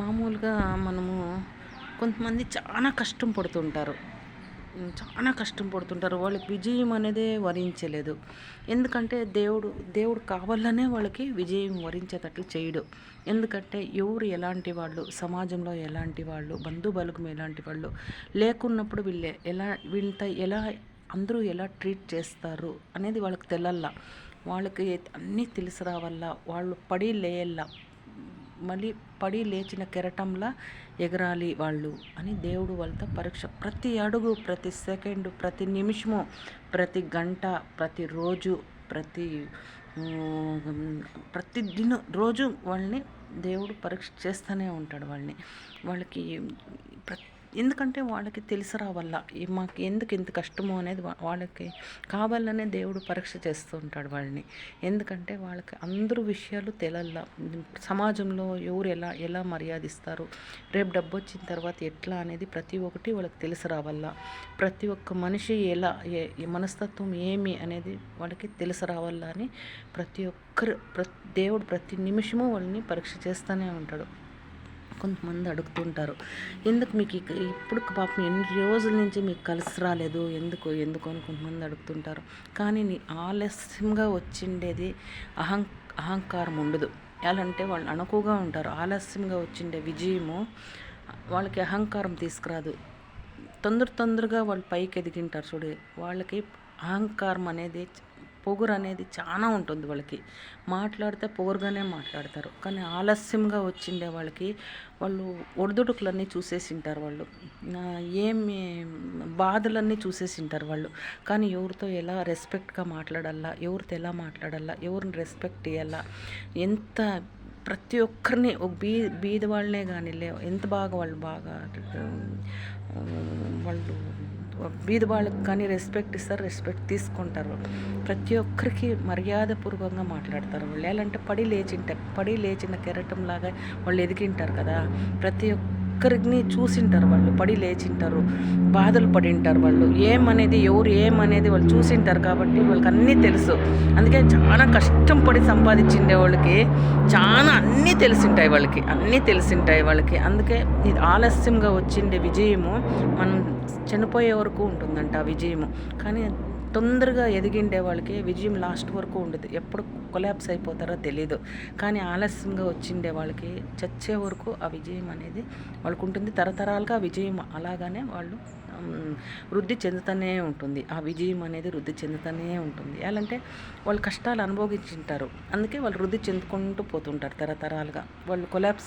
మామూలుగా మనము కొంతమంది చాలా కష్టం పడుతుంటారు. చాలా కష్టం పడుతుంటారు. వాళ్ళకి విజయం అనేదే వరించలేదు. ఎందుకంటే దేవుడు కావాలనే వాళ్ళకి విజయం వరించేటట్లు చేయడు. ఎందుకంటే ఎవరు ఎలాంటి వాళ్ళు, సమాజంలో ఎలాంటి వాళ్ళు, బంధుబలగం ఎలాంటి వాళ్ళు లేకున్నప్పుడు వీళ్ళతో ఎలా అందరూ ఎలా ట్రీట్ చేస్తారు అనేది వాళ్ళకి తెలల్ల. వాళ్ళకి అన్నీ తెలిసి రావల్ల. వాళ్ళు పడి లేయల్ల. మళ్ళీ పడి లేచిన కెరటంలా ఎగరాలి వాళ్ళు అని దేవుడు వాళ్ళతో పరీక్ష. ప్రతి అడుగు, ప్రతి సెకండు, ప్రతి నిమిషము, ప్రతి గంట, ప్రతిరోజు, ప్రతి రోజు వాళ్ళని దేవుడు పరీక్ష చేస్తూనే ఉంటాడు వాళ్ళకి ఎందుకంటే వాళ్ళకి తెలిసి రావల్ల మాకు ఎందుకు ఇంత కష్టమో అనేది వాళ్ళకి కావాలనే దేవుడు పరీక్ష చేస్తూ ఉంటాడు వాళ్ళని. ఎందుకంటే వాళ్ళకి అందరూ విషయాలు తెలల్ల. సమాజంలో ఎవరు ఎలా ఎలా మర్యాదిస్తారు, రేపు డబ్బు వచ్చిన తర్వాత ఎట్లా అనేది ప్రతి ఒక్కటి వాళ్ళకి తెలిసి రావల్ల. ప్రతి ఒక్క మనిషి ఎలా మనస్తత్వం ఏమి అనేది వాళ్ళకి తెలిసి రావాల అని దేవుడు ప్రతి నిమిషము వాళ్ళని పరీక్ష చేస్తూనే ఉంటాడు. కొంతమంది అడుగుతుంటారు, ఎందుకు మీకు ఇప్పుడు పాపం ఎన్ని రోజుల నుంచి మీకు కలిసి రాలేదు, ఎందుకు అని కొంతమంది అడుగుతుంటారు. కానీ ఆలస్యంగా వచ్చిండేది అహంకారం ఉండదు. ఎలా అంటే వాళ్ళు అణకువగా ఉంటారు. ఆలస్యంగా వచ్చిండే విజయము వాళ్ళకి అహంకారం తీసుకురాదు. తొందరగా వాళ్ళు పైకి ఎదిగింటారు చూడు, వాళ్ళకి అహంకారం అనేది, పొగురు అనేది చాలా ఉంటుంది వాళ్ళకి. మాట్లాడితే పొగురుగానే మాట్లాడతారు. కానీ ఆలస్యంగా వచ్చిండే వాళ్ళు ఒడిదుడుకులన్నీ చూసేసింటారు. వాళ్ళు ఏమి బాధలన్నీ చూసేసింటారు వాళ్ళు. కానీ ఎవరితో ఎలా రెస్పెక్ట్గా మాట్లాడాలా, ఎవరితో ఎలా మాట్లాడాలా, ఎవరిని రెస్పెక్ట్ ఇవ్వాలా, ఎంత ప్రతి ఒక్కరిని ఒక బీద వాళ్ళనే కానీ ఎంత బాగా వాళ్ళు బీద వాళ్ళకి కానీ రెస్పెక్ట్ ఇస్తారు, రెస్పెక్ట్ తీసుకుంటారు. ప్రతి ఒక్కరికి మర్యాదపూర్వకంగా మాట్లాడతారు వాళ్ళు. ఎలా అంటే పడి లేచిన కెరటంలాగా వాళ్ళు ఎదిగింటారు కదా. ప్రతి ఒక్కరిని చూసింటారు వాళ్ళు, పడి లేచింటారు, బాధలు పడింటారు వాళ్ళు. ఎవరు ఏమనేది వాళ్ళు చూసింటారు కాబట్టి వాళ్ళకి అన్నీ తెలుసు. అందుకే చాలా కష్టం పడి సంపాదించిండే వాళ్ళకి చాలా అన్నీ తెలిసింటాయి వాళ్ళకి. అందుకే ఇది ఆలస్యంగా వచ్చిండే విజయము మనం చనిపోయే వరకు ఉంటుందంట ఆ విజయము. కానీ తొందరగా ఎదిగిండే వాళ్ళకి విజయం లాస్ట్ వరకు ఉండదు. ఎప్పుడు కొలాప్స్ అయిపోతారో తెలీదు. కానీ ఆలస్యంగా వచ్చిండే వాళ్ళకి చచ్చే వరకు ఆ విజయం అనేది వాళ్ళకు ఉంటుంది. తరతరాలుగా విజయం అలాగానే వాళ్ళు వృద్ధి చెందుతూనే ఉంటుంది. ఆ విజయం అనేది వృద్ధి చెందుతూనే ఉంటుంది. ఎలా అంటే వాళ్ళు కష్టాలు అనుభవించింటారు. అందుకే వాళ్ళు వృద్ధి చెందుకుంటూ పోతుంటారు తరతరాలుగా. వాళ్ళు కొలాప్స్